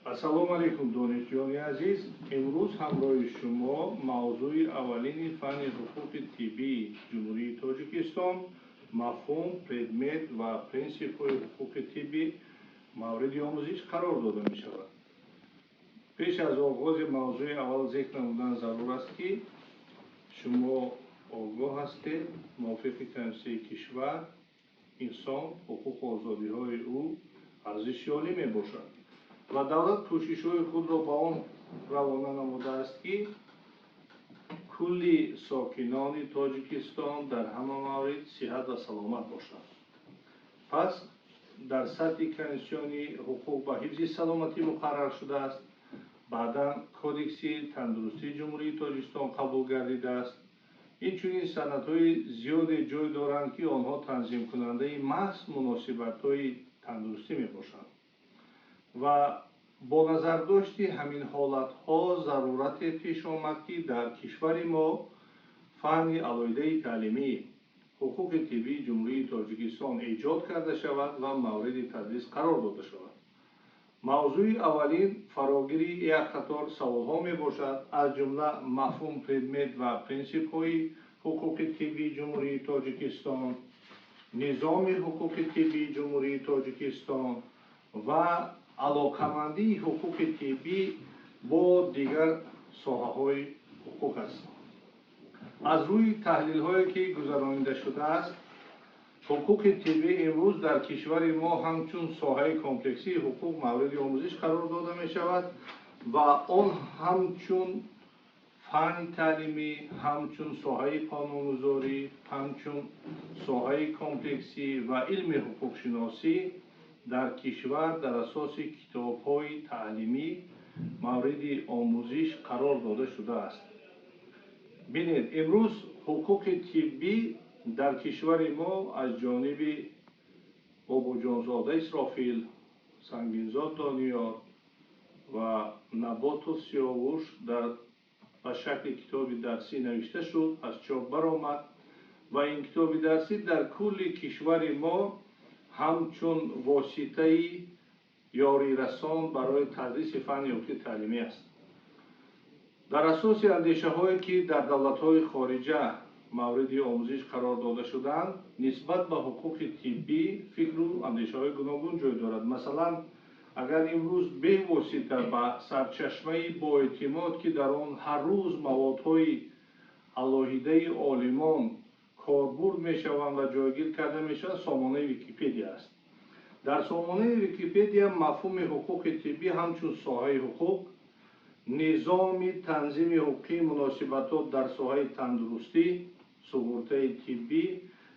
ассалому алайкум донишҷӯёни азиз. имрӯз ҳамроҳи шумо мавзӯи аввалини фанни ҳуқуқи тиббии ҷумҳурии тоҷикистон, мафҳум, предмет ва принсипҳои ҳуқуқи тиббӣ мавриди омӯзиш қарор дода мешавад. пеш аз оғози мавзӯи аввал зикр намудан зарур аст ки шумо огоҳ ҳастед мувофиқи конститутсияи кишвар инсон ҳуқуқу озодиҳои ӯ арзиши олӣ мебошад ва давлат кӯшишҳои худро ба он равона намудааст ки кулли сокинони тоҷикистон дар ҳама маврид сиҳат ва саломат бошанд. пас дар сатҳи конститутсионӣ ҳуқуқ ба ҳифзи саломатӣ муқаррар шудааст. баъдан кодекси тандурустии ҷумҳурии тоҷикистон қабул гардидааст. инчунин санадҳои зиёде ҷой доранд ки онҳо танзимкунандаи маҳз муносибатҳои тандурустӣ мебошанд ва бо назардошти ҳамин ҳолатҳо зарурате пеш омад ки дар кишвари мо фанни алоҳидаи таълимии ҳуқуқи тиббии ҷумҳурии тоҷикистон эҷод карда шавад ва мавриди тадрис қарор дода шавад. мавзӯи аввалин фарогири як қатор саволҳо мебошад, аз ҷумла мафҳум, предмет ва принсипҳои ҳуқуқи тиббии ҷумҳурии тоҷикистон, низоми ҳуқуқи тиббии ҷумҳурии тоҷикистон ва алоқамандии ҳуқуқи тиббӣ бо дигар соҳаҳои ҳуқуқ аст. аз рӯи таҳлилҳое ки гузаронида шудааст, ҳуқуқи тиббӣ имрӯз дар кишвари мо ҳамчун соҳаи комплексии ҳуқуқ мавриди омӯзиш қарор дода мешавад ва он ҳамчун фанни таълимӣ, ҳамчун соҳаи қонунгузорӣ, ҳамчун соҳаи комплексӣ ва илми ҳуқуқшиносӣ дар кишвар дар асоси китобҳои таълимӣ мавриди омӯзиш қарор дода шудааст. бинед, имрӯз ҳуқуқи тиббӣ дар кишвари мо аз ҷониби бобоҷонзода исрофил, сангинзод дониёр ва наботу сиёвуш ба шакли китоби дарсӣ навишта шуд, аз чоп баромад ва ин китоби дарсӣ дар кулли кишвари мо ҳамчун воситаи ёрирасон барои тадриси фанни ҳуқуқи таълимӣ аст. дар асоси андешаҳое ки дар давлатҳои хориҷа мавриди омӯзиш қарор дода шуданд, нисбат ба ҳуқуқи тиббӣ фикру андешаҳои гуногун ҷой дорад. масалан, агар имрӯз бевосита ба сарчашмаи боэътимод ки дар он ҳар рӯз маводҳои алоҳидаи олимон корбурд мешаванд ва ҷойгир карда мешаванд, сомонаи википедия аст. дар сомонаи википедия мафҳуми ҳуқуқи тиббӣ ҳамчун соҳаи ҳуқуқ, низоми танзими ҳуқуқии муносибатот дар соҳаи тандурустӣ, суғуртаи тиббӣ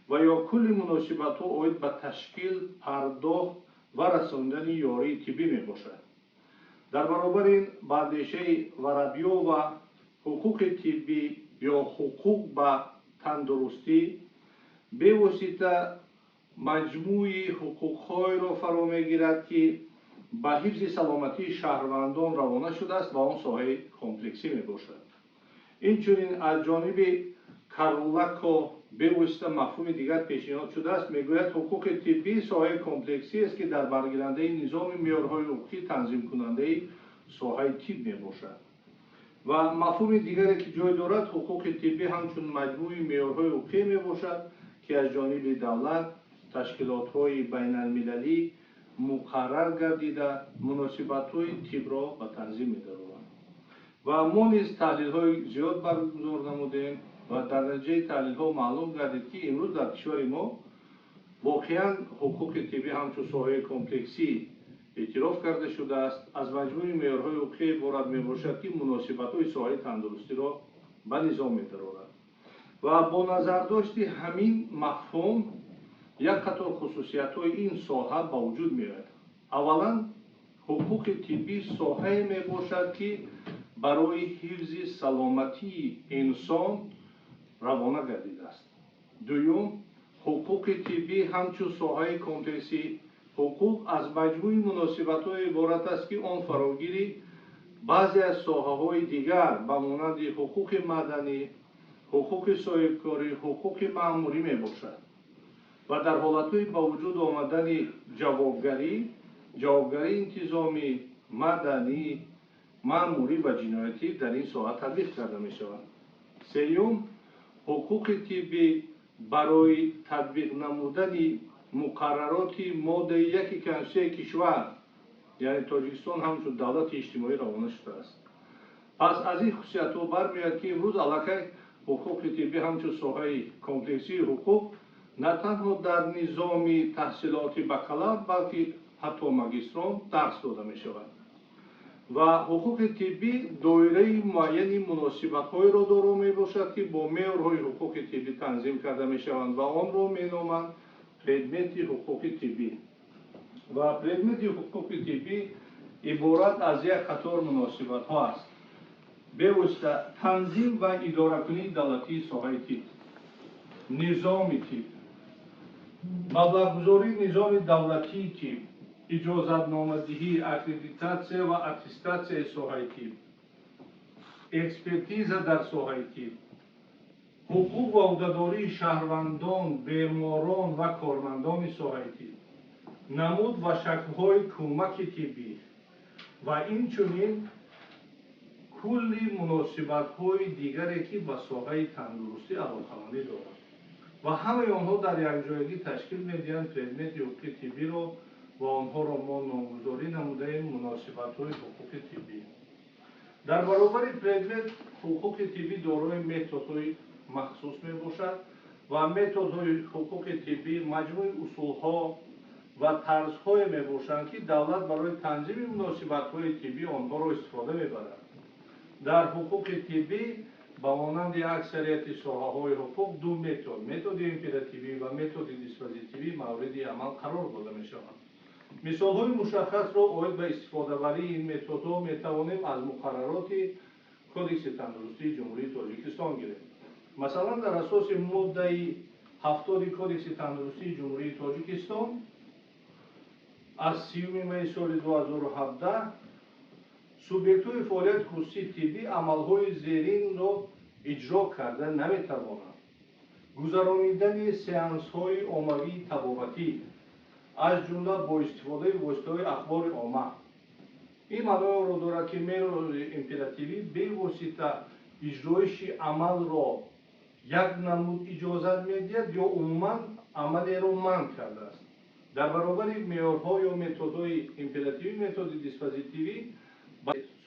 ва ё кулли муносибатҳо оид ба ташкил, пардохт ва расонидани ёрии тиббӣ мебошад. дар баробари ин ба андешаи варабиёва ҳуқуқи тиббӣ ё ҳуқуқ ба тандурустӣ бевосита маҷмӯи ҳуқуқҳоеро фаро мегирад ки ба ҳифзи саломатии шаҳрвандон равона шудааст ва он соҳаи комплексӣ мебошад. инчунин аз ҷониби Карлако бевосита мафҳуми дигар пешниҳод шудааст. мегӯяд ҳуқуқи тиббӣ соҳаи комплексӣ аст ки дар баргирандаи низоми меъёрҳои ҳуқуқӣ танзимкунандаи соҳаи тиб мебошад. ва мафҳуми дигаре ки ҷой дорад, ҳуқуқи тиббӣ ҳамчун маҷмӯи меъёрҳои ҳуқуқӣ мебошад ки аз ҷониби давлат, ташкилотҳои байналмилалӣ муқаррар гардида муносибатҳои тибро ба танзим медароранд. ва мо низ таҳлилҳои зиёд баргузор намудем ва дар натиҷаи таҳлилҳо маълум гардид ки имрӯз дар кишвари мо воқеан ҳуқуқи тиббӣ ҳамчун соҳаи комплексӣ эътироф карда шудааст. аз маҷмӯи меъёрҳои ҳуқуқӣ иборат мебошад ки муносибатҳои соҳаи тандурустиро ба низом медарорад. ва бо назардошти ҳамин мафҳум як қатор хусусиятҳои ин соҳа ба вуҷуд меояд. аввалан, ҳуқуқи тиббӣ соҳае мебошад ки барои ҳифзи саломатии инсон равона гардидааст. дуюм, ҳуқуқи тиббӣ ҳамчун соҳаи комплексӣ ҳуқуқ аз маҷмӯи муносибатҳое иборат аст ки он фарогири баъзе аз соҳаҳои дигар ба монанди ҳуқуқи маданӣ, ҳуқуқи соҳибкорӣ, ҳуқуқи маъмурӣ мебошад ва дар ҳолатҳои ба вуҷуд омадани ҷавобгарӣ интизомӣ, مدنی، مأموری و جنایتی در این ساحه تطبیق کرده می شود. سوم، حقوق طبی برای تطبیق نمودن مقررات ماده 1 کنستیتوسیون کشور یعنی تاجیکستان همچون دولت اجتماعی روانه شده است. پس از این خصوصیت ها برمیاد که امروز علاقه حقوق طبی همچون ساحه کمپلکسی حقوق نه تنها در نظام تحصیلات بکالور بلکه حتی ماجستران درس داده می شود و حقوق طبی دایره معین مناسبت های را دارا می باشد که با معیارهای حقوق طبی تنظیم کرده می شوند و آن را می نامند پردمت حقوق طبی و پردمت حقوق طبی عبارت از یک قطار مناسبت ها است به واسطه تنظیم و اداره کنی دولتی ساحه طب، نظام طب، مبلغ‌گذاری نظام دولتی طب، اجازتنامه‌دهی، اکریدیتاسیون و اتستاسیون ساحه طب، اکسپرتیز در ساحه طب، حقوق و عهدهداری شهروندان، بیماران و کارمندان ساحه طب، نمود و شکل‌های کمک طبی و اینچنین کلی مناسبت‌های دیگری که به ساحه تندرستی علاقه‌مندی دارند و همه آنها در یک جایگی تشکیل می‌دهند پردمت حقوق طبی را و آنها را ما نامگذاری نموده‌ایم مناسبت‌های حقوق طبی. در برابر پردمت حقوق طبی دارای متدهای مخصوص میباشد و متدهای حقوق طبی مجموع اصولها و طرزهای میباشند که دولت برای تنظیم مناسبت‌های طبی آنها را استفاده میبرد. در حقوق طبی با مانند اکثریت ساحه‌های حقوق دو متد امپراتیوی و متد دیسپوزیتیوی مورد عمل قرار داده می‌شوند. مثال‌های مشخص را عاید به استفاده بری این متدها می‌توانیم از مقررات کدکس تندرستی جمهوری تاجیکستان گیریم. مثلا در اساس ماده 70 کدکس تندرستی جمهوری تاجیکستان از 30 می سال 2017 سوبیکت‌های فعالیت خصوصی طبی عمل‌های زیرین را اجرا کرده نمی‌توانند. گذرانیدن سئانس‌های عمومی طبابتی از جمله با استفاده واسطه‌های اخبار عامه. این معنی را دارد که معیار امپراتیوی به واسطه اجرایش عمل را یک نمود اجازت می‌دهد یا عموماً عملی را منع کرده است. در برابر معیارها یا متدهای امپراتیوی متد دیسپوزیتیوی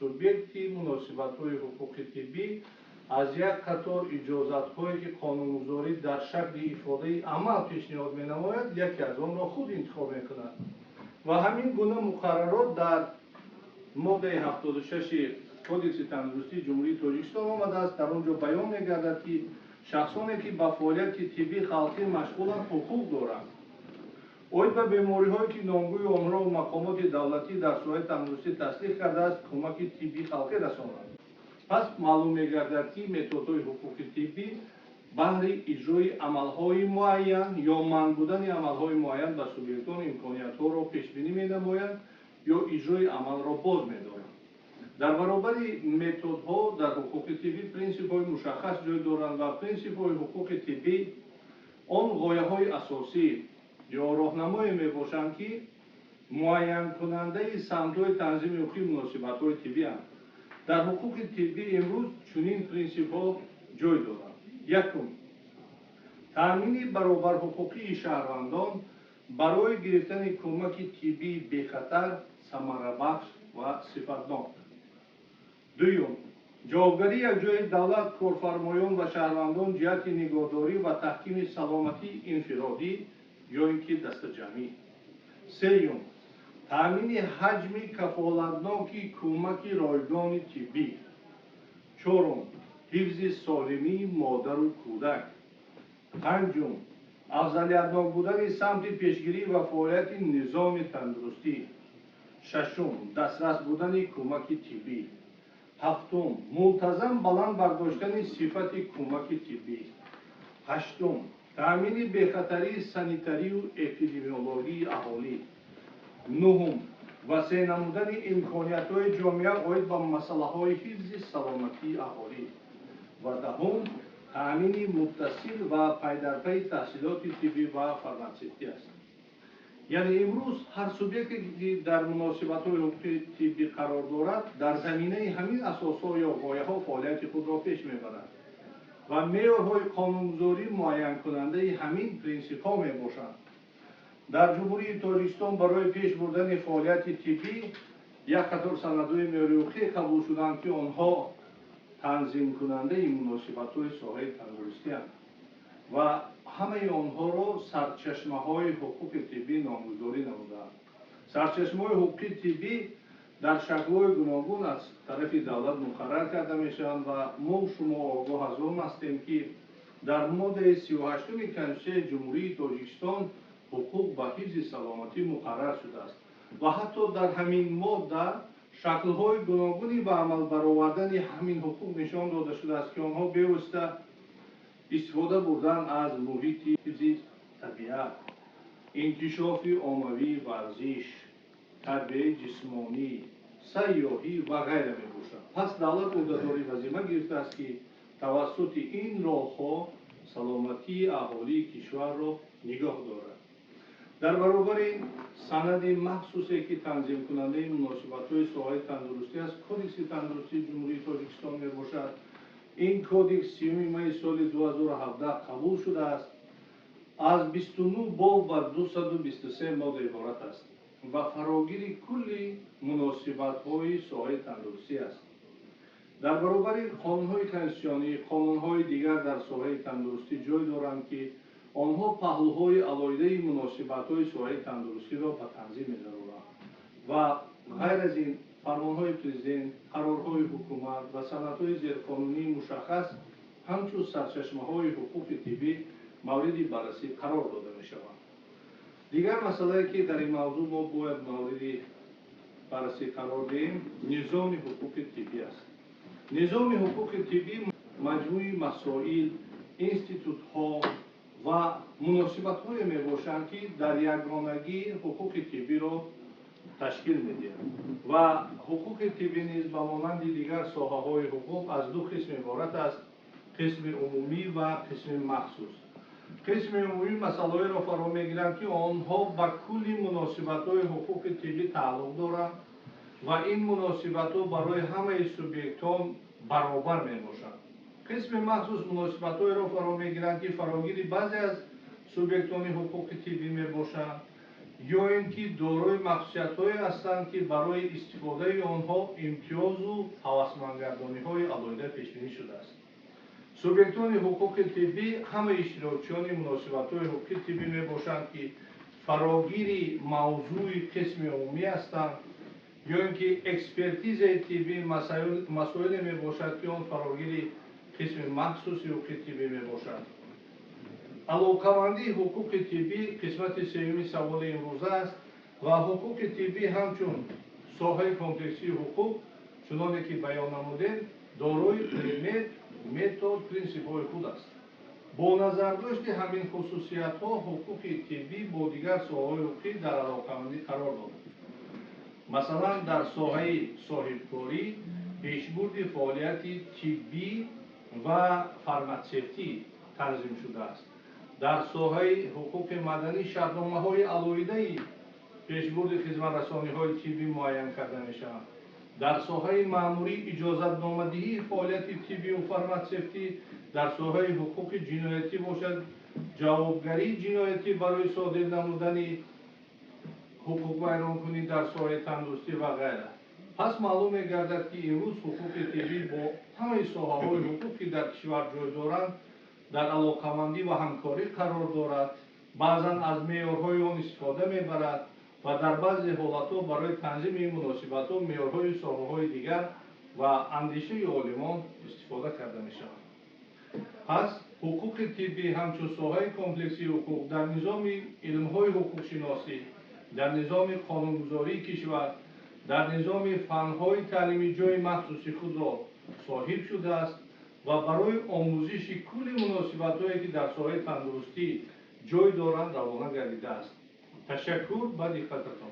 سوبیکت مناسبت‌های حقوق طبی از یک قطار اجازت‌هایی که قانون‌گذاری در شکل افاده عمل پیشنهاد می‌نماید یکی از آن را خود انتخاب می‌کند و همین گونه مقررات در ماده 76 کدکس تندرستی جمهوری تاجیکستان آمده است. در آنجا بیان می‌گردد که شخصانی که به فعالیت طبی خلقی مشغولند حقوق دارند. عاید به بیماری‌هایی که نامگوی آنها و مقامات دولتی در ساحه تندرستی تصدیق کرده است کمک طبی خلقی رسانند. پس معلوم می‌گردد که متدهای حقوق طبی بهر اجرای عمل‌های معین یا منع بودن عمل‌های معین به سوبیکتان امکانیت‌ها را پیش‌بینی می‌نمایند یا اجرای عمل را باز می‌دارند. در برابر متدها در حقوق طبی پرینسیپ‌های مشخص جای دارند و پرینسیپ‌های حقوق طبی آن غایه‌های اساسی یا راهنمایی میباشند که معین کننده سمت‌های تنظیم حقوقی مناسبت‌های طبی اند. در حقوق طبی امروز چنین پرینسیپ‌ها جای دارند. یکم، تأمین برابر حقوقی شهروندان برای گرفتن کمک طبی بخطر، ثمره‌بخش و صفتناک. دوم، جوابگری یک جای دولت، کارفرمایان و شهروندان جهت نگهداری و تحکیم سلامتی انفرادی یا اینکه دست جمعی. سوم، تأمین حجم کفالتناک کمک رایگان طبی. چهارم، حفظ سالمی مادر و کودک. پنجم، افضلیتناک بودن سمت پیشگیری و فعالیت نظام تندرستی. ششم، دسترس بودن کمک طبی. هفتم، منتظم بلند برداشتن صفت کمک طبی. هشتم، تأمین بخطری سانیتاری و اپیدمیولوژی اهالی. نهم، وسیع نمودن امکانیت‌های جامعه عاید به مسئله‌های حفظ سلامتی اهالی. و دهم، تأمین متصل و پی در پی تحصیلات طبی و فرماسیتی است. یعنی امروز هر سوبیکتی در مناسبت‌های حقوقی طبی قرار دارد در زمینه همین اساس‌ها یا غایه‌ها فعالیت خود را پیش می‌برد و معیارهای قانونگذاری معین کننده همین پرینسیپ‌ها میباشند. در جمهوری تاجیکستان برای پیش بردن فعالیت طبی یک قطار سندهای معیاری حقوقی قبول شدند که آنها تنظیم کننده مناسبت‌های ساحه تندرستی هستند و همه آنها را سرچشمه‌های حقوق طبی نامگذاری نمودند. سرچشمه‌های حقوق طبی در شکل‌های گوناگون از طرف دولت مقرر کرده میشوند و ما شما آگاه از آن هستیم که در ماده 38 کنستیتوسیون جمهوری تاجیکستان حقوق به حفظ سلامتی مقرر شده است و حتی در همین ماده شکل‌های گوناگونی به عمل برآوردن همین حقوق نشان داده شده است که آنها به‌واسطه استفاده بردن از محیط حفظ طبیعت، انکشاف عمومی ورزش، تربیت جسمانی، سیاحی و غیره میباشد. پس دولت عهدهداری وظیفه گرفته است که توسط این راه‌ها سلامتی اهالی کشور را نگاه دارد. در برابر این سند مخصوصی که تنظیم کننده مناسبت‌های ساحه تندرستی است، کدکس تندرستی جمهوری تاجیکستان میباشد. این کدکس 30 می سال 2017 قبول شده است. از 29 باب و 223 ماده عبارت است و فراگیر کلی مناسبت‌های ساحه تندرستی است. در برابر قانون‌های کنستیتوسیونی، قانون‌های دیگر در ساحه تندرستی جای دارند که آنها پهلوهای علایده مناسبت‌های ساحه تندرستی را به تنظیم می‌دارند و غیر از این فرمان‌های پرزیدنت، قرارهای حکومت و سندهای زیرقانونی مشخص همچون سرچشمه‌های حقوق طبی مورد بررسی قرار داده می‌شوند. دیگر مسئله که در این موضوع ما باید مورد بررسی قرار دهیم نظام حقوق طبی است. نظام حقوق طبی مجموعی مسائل، انستیتوت‌ها و مناسبت‌های میباشند که در یگانگی حقوق طبی را تشکیل می‌دهند و حقوق طبی نیز به مانند دیگر ساحه‌های حقوق از دو قسم عبارت است: قسم عمومی و قسم مخصوص. قسم عمومی مسائلی را فرا می‌گیرند که آنها به کل مناسبت‌های حقوق طبی تعلق دارند و این مناسبت‌ها برای همه سوبیکت‌ها برابر میباشند. قسم مخصوص مناسبت‌های را فرا می‌گیرند که فراگیر بعضی از سوبیکت‌های حقوق طبی میباشند یا اینکه دارای مخصوصیت‌هایی هستند که برای استفاده آنها امتیاز و هوسمندگردانی‌های علایده پیش‌بینی شده است. سوبیکت‌های حقوق طبی همه اشتراکچیان مناسبت‌های حقوق طبی میباشند که فراگیر موضوع قسم عمومی هستند یا اینکه اکسپرتیز طبی مسائل میباشد که آن فراگیر قسم مخصوص حقوق طبی میباشد. علاقمندی حقوق طبی قسمت سوم سوال امروز است و حقوق طبی همچون ساحه کمپلکسی حقوق چنانکه که بیان نمودیم دارای پرمت، متد، پرینسیپ‌های خود است. با نظر داشت همین خصوصیت‌ها حقوق طبی با دیگر ساحه‌های حقوقی در علاقمندی قرار دارد. مثلا در ساحه صاحبکاری پیشبرد فعالیت طبی و فارماسیتی تنظیم شده است. در ساحه حقوق مدنی شرطنامه‌های علایده پیشبرد خدمت رسانی‌های طبی معین کرده می‌شوند. در ساحه مأموری اجازتنامه‌دهی فعالیت طبی و فارماسیتی، در ساحه حقوق جنایتی باشد جوابگری جنایتی برای صادر نمودن حقوق ویرانکنی در ساحه تندرستی و غیره. پس معلوم می‌گردد که امروز حقوق طبی با همه ساحه‌های حقوقی در کشور جای دارند در علاقمندی و همکاری قرار دارد، بعضا از معیارهای آن استفاده می‌برد و در بعضی حالت‌ها برای تنظیم این مناسبت‌ها معیارهای ساحه‌های دیگر و اندیشه عالمان استفاده کرده می‌شود. پس حقوق طبی همچون ساحه کمپلکسی حقوق در نظام علم‌های حقوق شناسی، در نظام قانونگذاری کشور، در نظام فن‌های تعلیمی جای مخصوصی خود را صاحب شده است و برای آموزش کل مناسبت‌هایی که در ساحه تندرستی جای دارند روانه گردیده است. تشکر. با دقتتان.